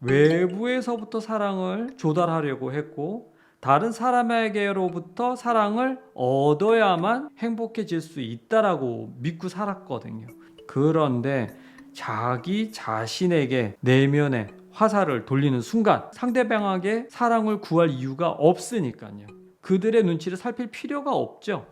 외부에서부터 사랑을 조달하려고 했고 다른 사람에게로부터 사랑을 얻어야만 행복해질 수 있다라고 믿고 살았거든요. 그런데 자기 자신에게 내면에 화살을 돌리는 순간 상대방에게 사랑을 구할 이유가 없으니까요. 그들의 눈치를 살필 필요가 없죠.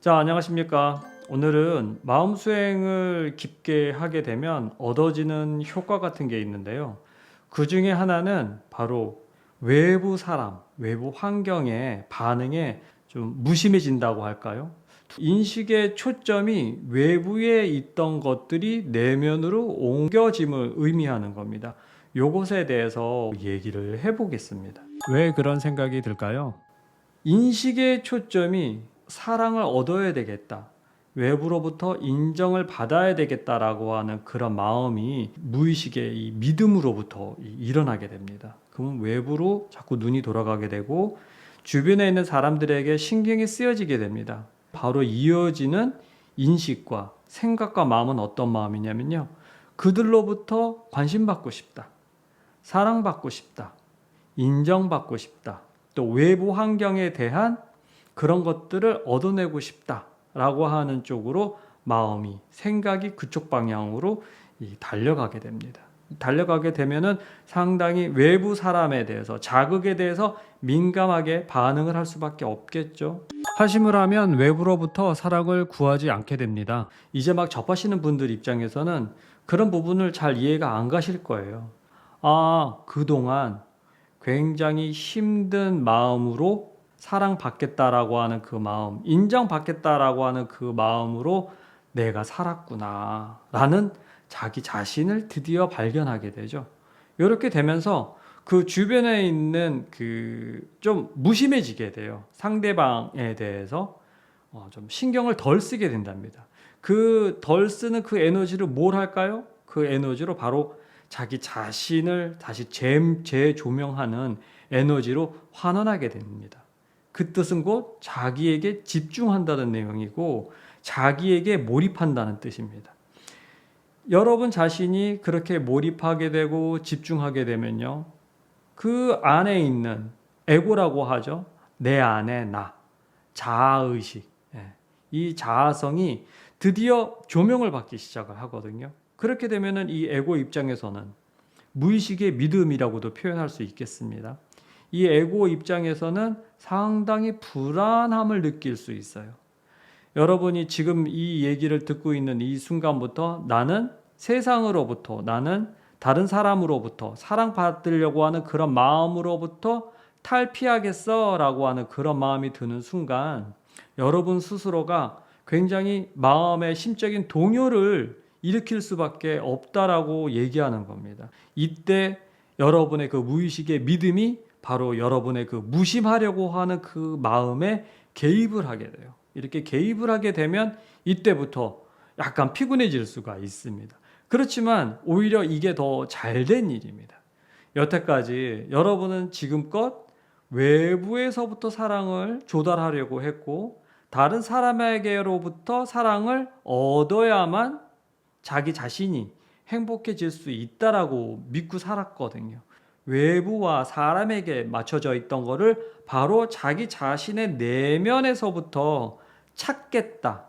자, 안녕하십니까. 오늘은 마음 수행을 깊게 하게 되면 얻어지는 효과 같은 게 있는데요. 그 중에 하나는 바로 외부 사람, 외부 환경의 반응에 좀 무심해진다고 할까요? 인식의 초점이 외부에 있던 것들이 내면으로 옮겨짐을 의미하는 겁니다. 요것에 대해서 얘기를 해보겠습니다. 왜 그런 생각이 들까요? 인식의 초점이 사랑을 얻어야 되겠다, 외부로부터 인정을 받아야 되겠다라고 하는 그런 마음이 무의식의 이 믿음으로부터 일어나게 됩니다. 그럼 외부로 자꾸 눈이 돌아가게 되고 주변에 있는 사람들에게 신경이 쓰여지게 됩니다. 바로 이어지는 인식과 생각과 마음은 어떤 마음이냐면요, 그들로부터 관심받고 싶다, 사랑받고 싶다, 인정받고 싶다, 또 외부 환경에 대한 그런 것들을 얻어내고 싶다라고 하는 쪽으로 마음이, 생각이 그쪽 방향으로 달려가게 됩니다. 달려가게 되면은 상당히 외부 사람에 대해서, 자극에 대해서 민감하게 반응을 할 수밖에 없겠죠. 하심을 하면 외부로부터 사랑을 구하지 않게 됩니다. 이제 막 접하시는 분들 입장에서는 그런 부분을 잘 이해가 안 가실 거예요. 아, 그동안 굉장히 힘든 마음으로 사랑받겠다라고 하는 그 마음, 인정받겠다라고 하는 그 마음으로 내가 살았구나 라는 자기 자신을 드디어 발견하게 되죠. 이렇게 되면서 그 주변에 있는 그 좀 무심해지게 돼요. 상대방에 대해서 좀 신경을 덜 쓰게 된답니다. 그 덜 쓰는 그 에너지를 뭘 할까요? 그 에너지로 바로 자기 자신을 다시 재조명하는 에너지로 환원하게 됩니다. 그 뜻은 곧 자기에게 집중한다는 내용이고 자기에게 몰입한다는 뜻입니다. 여러분 자신이 그렇게 몰입하게 되고 집중하게 되면요, 그 안에 있는 에고라고 하죠. 내 안에 나, 자아의식, 이 자아성이 드디어 조명을 받기 시작을 하거든요. 그렇게 되면은 이 에고 입장에서는 무의식의 믿음이라고도 표현할 수 있겠습니다. 이 에고 입장에서는 상당히 불안함을 느낄 수 있어요. 여러분이 지금 이 얘기를 듣고 있는 이 순간부터 나는 세상으로부터, 나는 다른 사람으로부터 사랑받으려고 하는 그런 마음으로부터 탈피하겠어 라고 하는 그런 마음이 드는 순간 여러분 스스로가 굉장히 마음의 심적인 동요를 일으킬 수밖에 없다라고 얘기하는 겁니다. 이때 여러분의 그 무의식의 믿음이 바로 여러분의 그 무심하려고 하는 그 마음에 개입을 하게 돼요. 이렇게 개입을 하게 되면 이때부터 약간 피곤해질 수가 있습니다. 그렇지만 오히려 이게 더 잘된 일입니다. 여태까지 여러분은 지금껏 외부에서부터 사랑을 조달하려고 했고 다른 사람에게로부터 사랑을 얻어야만 자기 자신이 행복해질 수 있다라고 믿고 살았거든요. 외부와 사람에게 맞춰져 있던 거를 바로 자기 자신의 내면에서부터 찾겠다.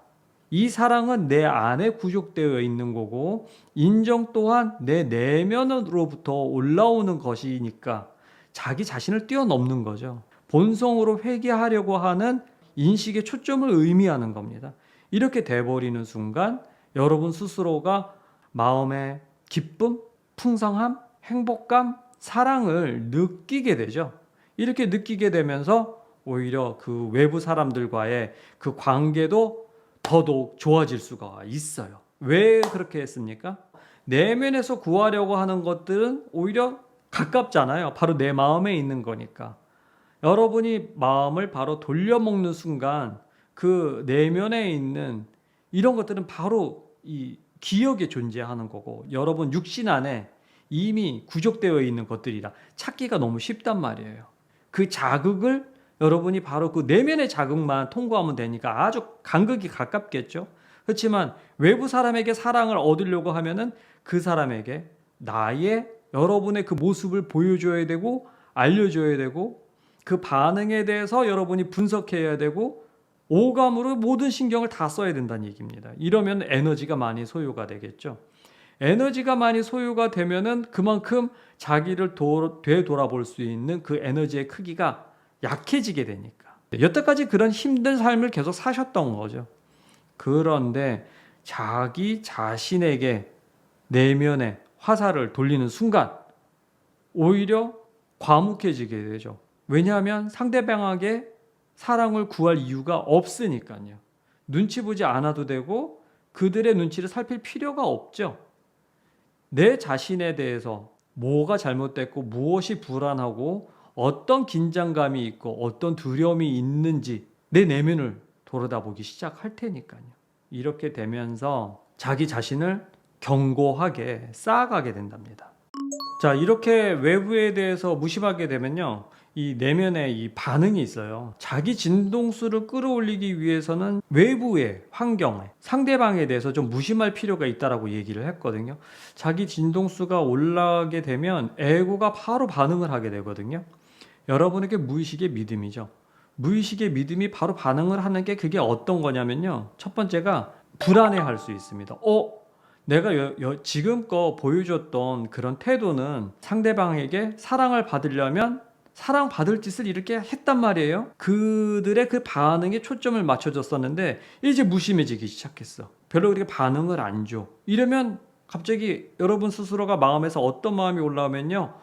이 사랑은 내 안에 구족되어 있는 거고 인정 또한 내 내면으로부터 올라오는 것이니까 자기 자신을 뛰어넘는 거죠. 본성으로 회귀하려고 하는 인식의 초점을 의미하는 겁니다. 이렇게 돼버리는 순간 여러분 스스로가 마음의 기쁨, 풍성함, 행복감, 사랑을 느끼게 되죠. 이렇게 느끼게 되면서 오히려 그 외부 사람들과의 그 관계도 더더욱 좋아질 수가 있어요. 왜 그렇게 했습니까? 내면에서 구하려고 하는 것들은 오히려 가깝잖아요. 바로 내 마음에 있는 거니까. 여러분이 마음을 바로 돌려먹는 순간 그 내면에 있는 이런 것들은 바로 이 기억에 존재하는 거고 여러분 육신 안에 이미 구족되어 있는 것들이라 찾기가 너무 쉽단 말이에요. 그 자극을 여러분이 바로 그 내면의 자극만 통과하면 되니까 아주 간극이 가깝겠죠. 그렇지만 외부 사람에게 사랑을 얻으려고 하면은 그 사람에게 여러분의 그 모습을 보여줘야 되고 알려줘야 되고 그 반응에 대해서 여러분이 분석해야 되고 오감으로 모든 신경을 다 써야 된다는 얘기입니다. 이러면 에너지가 많이 소요가 되겠죠. 에너지가 많이 소요가 되면은 그만큼 자기를 되돌아볼 수 있는 그 에너지의 크기가 약해지게 되니까. 여태까지 그런 힘든 삶을 계속 사셨던 거죠. 그런데 자기 자신에게 내면의 화살을 돌리는 순간 오히려 과묵해지게 되죠. 왜냐하면 상대방에게 사랑을 구할 이유가 없으니까요. 눈치 보지 않아도 되고 그들의 눈치를 살필 필요가 없죠. 내 자신에 대해서 뭐가 잘못됐고 무엇이 불안하고 어떤 긴장감이 있고 어떤 두려움이 있는지 내 내면을 돌아다보기 시작할 테니까요. 이렇게 되면서 자기 자신을 견고하게 쌓아가게 된답니다. 자, 이렇게 외부에 대해서 무심하게 되면요, 이 내면에 이 반응이 있어요. 자기 진동수를 끌어올리기 위해서는 외부의 환경에 상대방에 대해서 좀 무심할 필요가 있다라고 얘기를 했거든요. 자기 진동수가 올라가게 되면 에고가 바로 반응을 하게 되거든요. 여러분에게 무의식의 믿음이죠. 무의식의 믿음이 바로 반응을 하는 게 그게 어떤 거냐면요, 첫 번째가 불안해할 수 있습니다. 내가 지금껏 보여줬던 그런 태도는 상대방에게 사랑을 받으려면 사랑받을 짓을 이렇게 했단 말이에요. 그들의 그 반응에 초점을 맞춰줬었는데 이제 무심해지기 시작했어. 별로 그렇게 반응을 안 줘. 이러면 갑자기 여러분 스스로가 마음에서 어떤 마음이 올라오면요,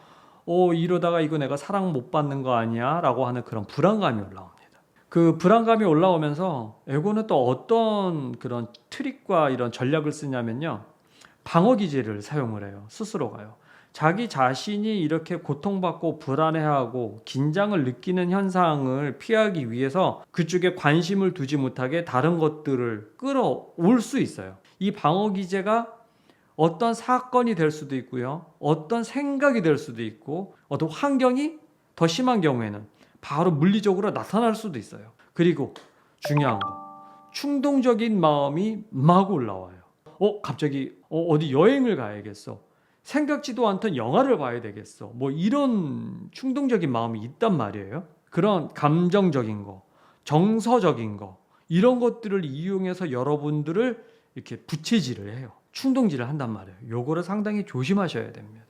이러다가 이거 내가 사랑 못 받는 거 아니야? 라고 하는 그런 불안감이 올라옵니다. 그 불안감이 올라오면서 에고는 또 어떤 그런 트릭과 이런 전략을 쓰냐면요, 방어기제를 사용을 해요. 스스로가요. 자기 자신이 이렇게 고통받고 불안해하고 긴장을 느끼는 현상을 피하기 위해서 그쪽에 관심을 두지 못하게 다른 것들을 끌어올 수 있어요. 이 방어기제가 어떤 사건이 될 수도 있고요, 어떤 생각이 될 수도 있고, 어떤 환경이 더 심한 경우에는 바로 물리적으로 나타날 수도 있어요. 그리고 중요한 거, 충동적인 마음이 막 올라와요. 갑자기 어디 여행을 가야겠어. 생각지도 않던 영화를 봐야 되겠어. 뭐 이런 충동적인 마음이 있단 말이에요. 그런 감정적인 거, 정서적인 거, 이런 것들을 이용해서 여러분들을 이렇게 부채질을 해요. 충동질을 한단 말이에요. 요거를 상당히 조심하셔야 됩니다.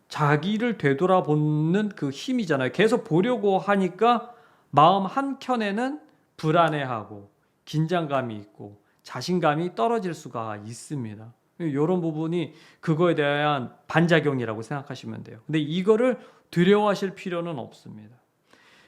자기를 되돌아보는 그 힘이잖아요. 계속 보려고 하니까 마음 한켠에는 불안해하고 긴장감이 있고 자신감이 떨어질 수가 있습니다. 이런 부분이 그거에 대한 반작용이라고 생각하시면 돼요. 근데 이거를 두려워하실 필요는 없습니다.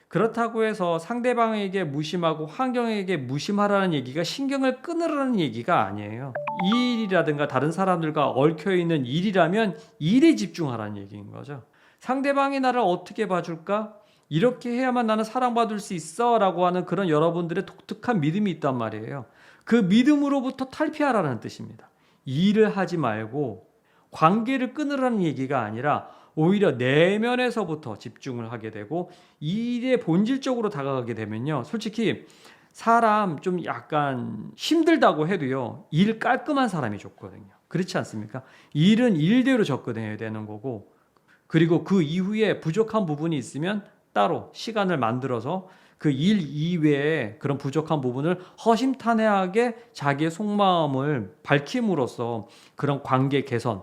그렇다고 해서 상대방에게 무심하고 환경에게 무심하라는 얘기가 신경을 끊으라는 얘기가 아니에요. 이 일이라든가 다른 사람들과 얽혀있는 일이라면 일에 집중하라는 얘기인 거죠. 상대방이 나를 어떻게 봐줄까? 이렇게 해야만 나는 사랑받을 수 있어 라고 하는 그런 여러분들의 독특한 믿음이 있단 말이에요. 그 믿음으로부터 탈피하라는 뜻입니다. 일을 하지 말고 관계를 끊으라는 얘기가 아니라 오히려 내면에서부터 집중을 하게 되고 일에 본질적으로 다가가게 되면요, 솔직히 사람 좀 약간 힘들다고 해도요, 일 깔끔한 사람이 좋거든요. 그렇지 않습니까? 일은 일대로 접근해야 되는 거고, 그리고 그 이후에 부족한 부분이 있으면 따로 시간을 만들어서 그 일 이외에 그런 부족한 부분을 허심탄회하게 자기의 속마음을 밝힘으로써 그런 관계 개선,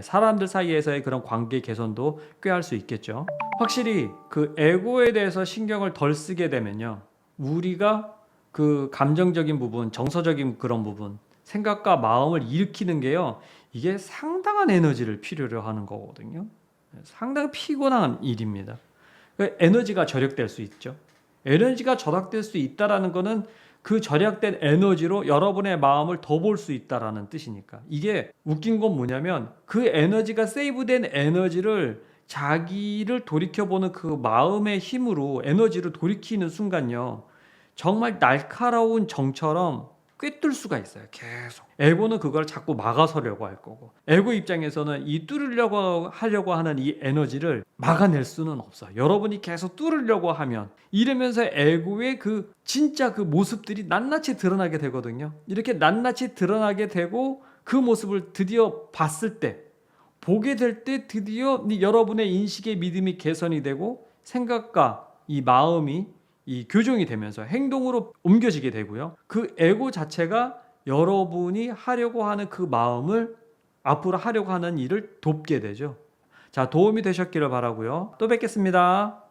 사람들 사이에서의 그런 관계 개선도 꾀할 수 있겠죠. 확실히 그 에고에 대해서 신경을 덜 쓰게 되면요, 우리가 그 감정적인 부분, 정서적인 그런 부분, 생각과 마음을 일으키는 게요, 이게 상당한 에너지를 필요로 하는 거거든요. 상당히 피곤한 일입니다. 에너지가 절약될 수 있죠. 에너지가 절약될 수 있다라는 것은 그 절약된 에너지로 여러분의 마음을 더 볼 수 있다라는 뜻이니까. 이게 웃긴 건 뭐냐면 그 에너지가 세이브된 에너지를 자기를 돌이켜보는 그 마음의 힘으로 에너지를 돌이키는 순간요, 정말 날카로운 정처럼 꿰뚫을 수가 있어요. 계속. 에고는 그걸 자꾸 막아서려고 할 거고, 에고 입장에서는 이 뚫으려고 하려고 하는 이 에너지를 막아낼 수는 없어요. 여러분이 계속 뚫으려고 하면 이러면서 에고의 그 진짜 그 모습들이 낱낱이 드러나게 되거든요. 이렇게 낱낱이 드러나게 되고 그 모습을 드디어 봤을 때 보게 될 때 드디어 여러분의 인식의 믿음이 개선이 되고 생각과 이 마음이 이 교정이 되면서 행동으로 옮겨지게 되고요. 그 에고 자체가 여러분이 하려고 하는 그 마음을 앞으로 하려고 하는 일을 돕게 되죠. 자, 도움이 되셨기를 바라고요. 또 뵙겠습니다.